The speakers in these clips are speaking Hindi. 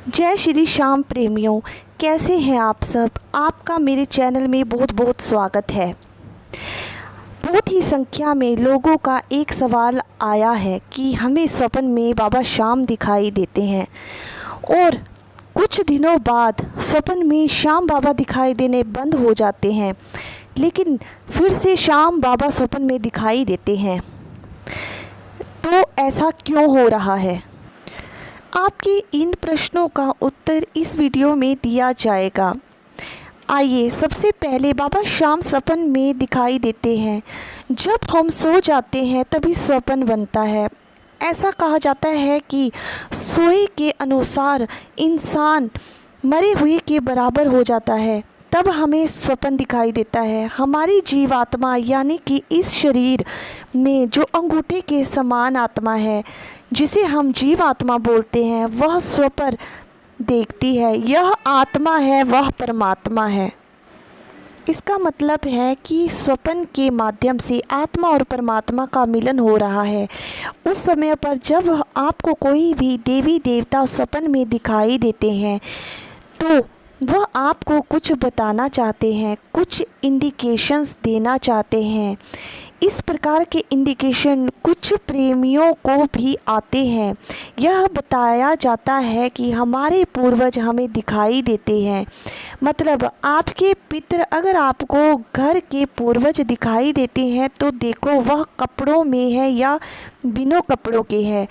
जय श्री श्याम प्रेमियों, कैसे हैं आप सब। आपका मेरे चैनल में बहुत बहुत स्वागत है। बहुत ही संख्या में लोगों का एक सवाल आया है कि हमें स्वप्न में बाबा श्याम दिखाई देते हैं और कुछ दिनों बाद स्वप्न में श्याम बाबा दिखाई देने बंद हो जाते हैं, लेकिन फिर से श्याम बाबा स्वप्न में दिखाई देते हैं। तो ऐसा क्यों हो रहा है? आपके इन प्रश्नों का उत्तर इस वीडियो में दिया जाएगा। आइए, सबसे पहले बाबा श्याम स्वप्न में दिखाई देते हैं। जब हम सो जाते हैं तभी स्वप्न बनता है। ऐसा कहा जाता है कि सोए के अनुसार इंसान मरे हुए के बराबर हो जाता है, तब हमें स्वप्न दिखाई देता है। हमारी जीवात्मा यानी कि इस शरीर में जो अंगूठे के समान आत्मा है, जिसे हम जीवात्मा बोलते हैं, वह स्वप्न देखती है। यह आत्मा है, वह परमात्मा है। इसका मतलब है कि स्वप्न के माध्यम से आत्मा और परमात्मा का मिलन हो रहा है। उस समय पर जब आपको कोई भी देवी देवता स्वप्न में दिखाई देते हैं तो वह आपको कुछ बताना चाहते हैं, कुछ इंडिकेशंस देना चाहते हैं। इस प्रकार के इंडिकेशन कुछ प्रेमियों को भी आते हैं। यह बताया जाता है कि हमारे पूर्वज हमें दिखाई देते हैं। मतलब आपके पितर अगर आपको घर के पूर्वज दिखाई देते हैं तो देखो वह कपड़ों में है या बिना कपड़ों के है।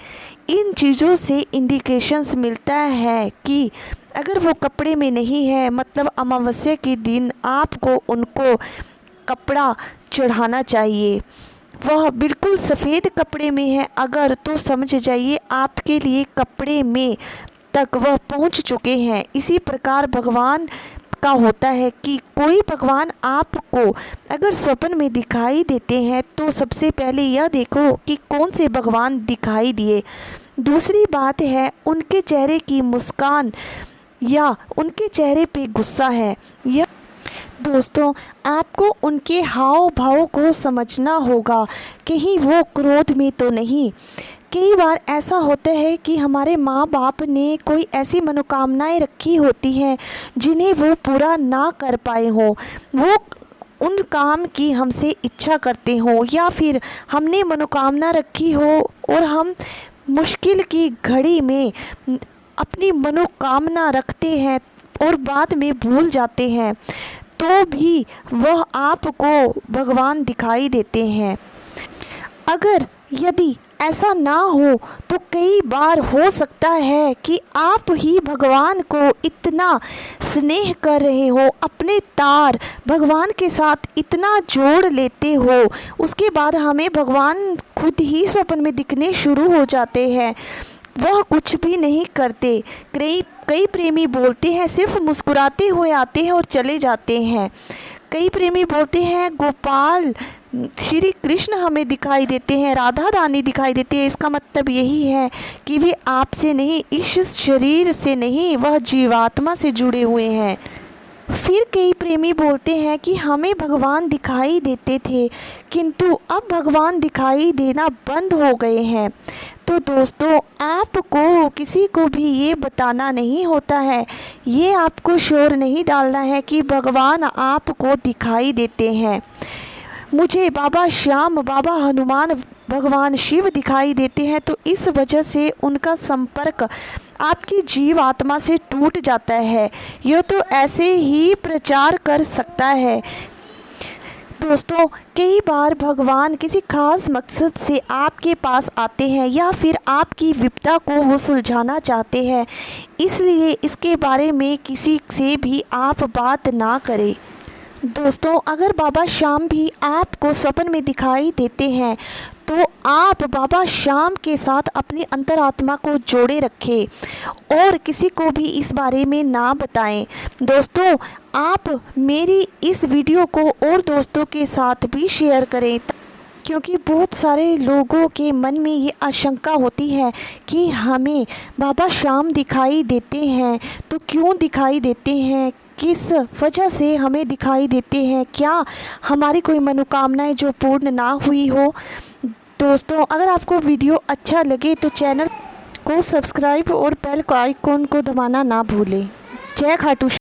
इन चीज़ों से इंडिकेशंस मिलता है कि अगर वो कपड़े में नहीं है, मतलब अमावस्या के दिन आपको उनको कपड़ा चढ़ाना चाहिए। वह बिल्कुल सफ़ेद कपड़े में है अगर, तो समझ जाइए आपके लिए कपड़े में तक वह पहुंच चुके हैं। इसी प्रकार भगवान का होता है कि कोई भगवान आपको अगर स्वप्न में दिखाई देते हैं तो सबसे पहले यह देखो कि कौन से भगवान दिखाई दिए। दूसरी बात है उनके चेहरे की मुस्कान या उनके चेहरे पे गुस्सा है। या दोस्तों, आपको उनके हाव भाव को समझना होगा, कहीं वो क्रोध में तो नहीं। कई बार ऐसा होता है कि हमारे माँ बाप ने कोई ऐसी मनोकामनाएं रखी होती हैं जिन्हें वो पूरा ना कर पाए हों। वो उन काम की हमसे इच्छा करते हों, या फिर हमने मनोकामना रखी हो और हम मुश्किल की घड़ी में अपनी मनोकामना रखते हैं और बाद में भूल जाते हैं, तो भी वह आपको भगवान दिखाई देते हैं। अगर यदि ऐसा ना हो तो कई बार हो सकता है कि आप ही भगवान को इतना स्नेह कर रहे हो, अपने तार भगवान के साथ इतना जोड़ लेते हो, उसके बाद हमें भगवान खुद ही स्वप्न में दिखने शुरू हो जाते हैं। वह कुछ भी नहीं करते। कई प्रेमी बोलते हैं सिर्फ मुस्कुराते हुए आते हैं और चले जाते हैं। कई प्रेमी बोलते हैं गोपाल श्री कृष्ण हमें दिखाई देते हैं, राधा रानी दिखाई देती है। इसका मतलब यही है कि वे आपसे नहीं, इस शरीर से नहीं, वह जीवात्मा से जुड़े हुए हैं। फिर कई प्रेमी बोलते हैं कि हमें भगवान दिखाई देते थे किंतु अब भगवान दिखाई देना बंद हो गए हैं। तो दोस्तों, आपको किसी को भी ये बताना नहीं होता है, ये आपको शोर नहीं डालना है कि भगवान आपको दिखाई देते हैं। मुझे बाबा श्याम, बाबा हनुमान, भगवान शिव दिखाई देते हैं, तो इस वजह से उनका संपर्क आपकी जीव आत्मा से टूट जाता है। यह तो ऐसे ही प्रचार कर सकता है। दोस्तों, कई बार भगवान किसी खास मकसद से आपके पास आते हैं या फिर आपकी विपदा को वो सुलझाना चाहते हैं, इसलिए इसके बारे में किसी से भी आप बात ना करें। दोस्तों, अगर बाबा श्याम भी आपको स्वप्न में दिखाई देते हैं तो आप बाबा श्याम के साथ अपनी अंतरात्मा को जोड़े रखें और किसी को भी इस बारे में ना बताएं। दोस्तों, आप मेरी इस वीडियो को और दोस्तों के साथ भी शेयर करें, क्योंकि बहुत सारे लोगों के मन में ये आशंका होती है कि हमें बाबा श्याम दिखाई देते हैं, तो क्यों दिखाई देते हैं, किस वजह से हमें दिखाई देते हैं, क्या हमारी कोई मनोकामनाएं जो पूर्ण ना हुई हो। दोस्तों, अगर आपको वीडियो अच्छा लगे तो चैनल को सब्सक्राइब और बेल आइकॉन को दबाना ना भूलें। जय खाटू